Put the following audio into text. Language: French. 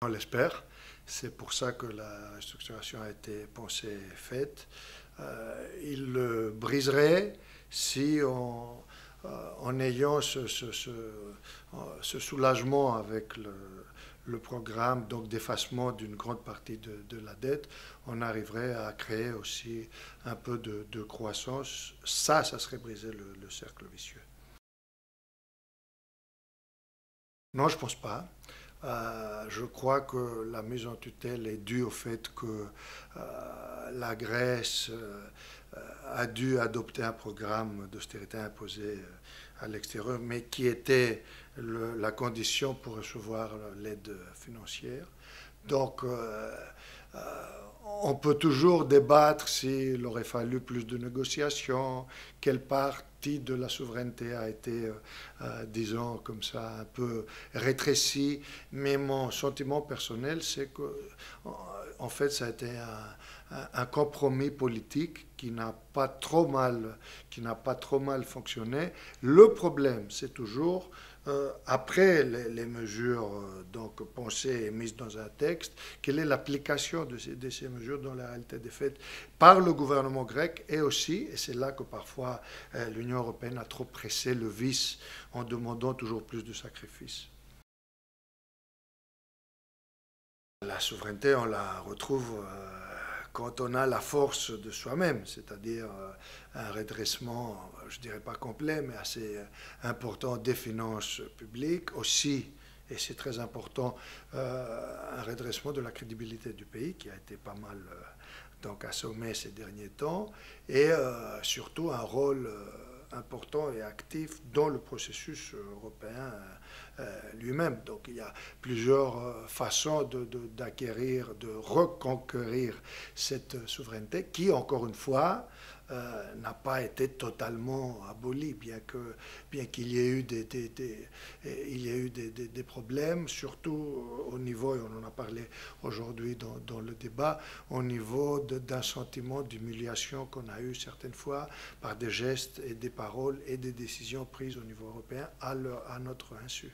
On l'espère. C'est pour ça que la restructuration a été pensée et faite. Il le briserait si en ayant ce soulagement avec le programme donc d'effacement d'une grande partie de la dette, on arriverait à créer aussi un peu de croissance. Ça serait briser le cercle vicieux. Non, je ne pense pas. Je crois que la mise en tutelle est due au fait que la Grèce a dû adopter un programme d'austérité imposé à l'extérieur, mais qui était la condition pour recevoir l'aide financière. Donc, on peut toujours débattre s'il aurait fallu plus de négociations, quelle partie de la souveraineté a été, disons comme ça, un peu rétrécie. Mais mon sentiment personnel, c'est que, en fait, ça a été un compromis politique qui n'a pas trop mal fonctionné. Le problème, c'est toujours après les mesures donc pensées et mises dans un texte, quelle est l'application de ces mesures dans la réalité des faits par le gouvernement grec et aussi, et c'est là que parfois l'Union européenne a trop pressé le vice en demandant toujours plus de sacrifices. La souveraineté, on la retrouve quand on a la force de soi-même, c'est-à-dire un redressement, je ne dirais pas complet, mais assez important des finances publiques, aussi, et c'est très important, un redressement de la crédibilité du pays qui a été pas mal donc assommé ces derniers temps, et surtout un rôle important et actif dans le processus européen lui-même. Donc il y a plusieurs façons d'acquérir, de reconquérir cette souveraineté qui, encore une fois, n'a pas été totalement abolie, bien qu'il y ait eu des problèmes, surtout au niveau, et on en a parlé aujourd'hui dans le débat, au niveau d'un sentiment d'humiliation qu'on a eu certaines fois par des gestes et des paroles et des décisions prises au niveau européen à notre insu.